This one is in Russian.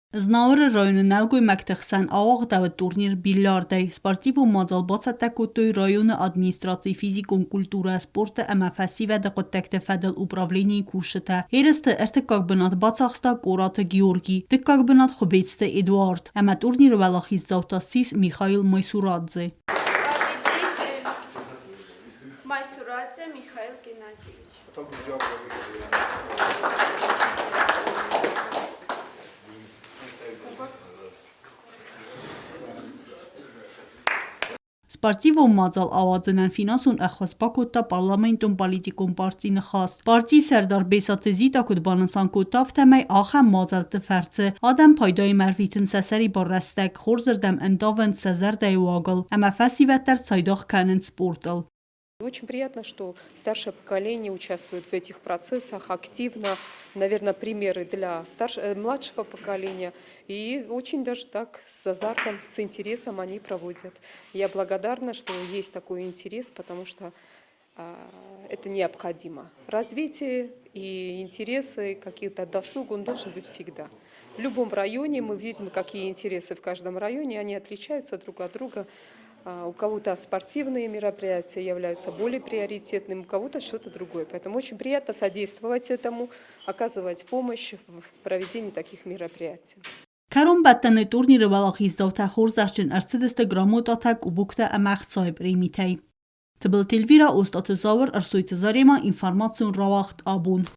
Znauer rayonun Nəlgoy Məktəxsən Ağaq Dəvət turnir bilyardəy, sportiv u mazal baca Текуттой района администрации физикум культура спорта МФС və Текутте Федел управление кушата. Ересте как бы над бацахста Кората Георгий, как бы над Хобецте Эдуард. Ама турнир велахиз завтасис Михаил Майсурадзе. Майсурадзе Михаил Геннадьевич. Սպարտիվո մածալ ավածնան ֆինանսուն əxvas Բակոտա պարլամենտում պալիտիկում պարծի նխաս։ Պարծի Սերդար Բեսատեզի տակուտ բանասան կոտավ թեմայ ախեմ մածալ տվերցը, ադəm պայդայի մərվիտın səsəri barrəstək, խորզրդəm ընդավն səzər դəyուագıl, əməfəsi vətər çaydaq kənin sportıl. Очень приятно, что старшее поколение участвует в этих процессах активно. Наверное, примеры для младшего поколения. И очень даже так с азартом, с интересом они проводят. Я благодарна, что есть такой интерес, потому что это необходимо. Развитие и интересы, какие-то досуг, он должен быть всегда. В любом районе мы видим, какие интересы в каждом районе, они отличаются друг от друга. У кого-то спортивные мероприятия являются более приоритетными, у кого-то что-то другое. Поэтому очень приятно содействовать этому, оказывать помощь в проведении таких мероприятий. Քարոն բատտանը տուրնիրը վալախիզ դավթա խորզաշջն արցդստը գրամոտաթակ ու բուկտը ամախ ծայբ ռիմիթեի։ Թբլտիլվիրա ոստատը զավր արսույթը զարեմա ինվարմացիոն ռավախտ աբուն։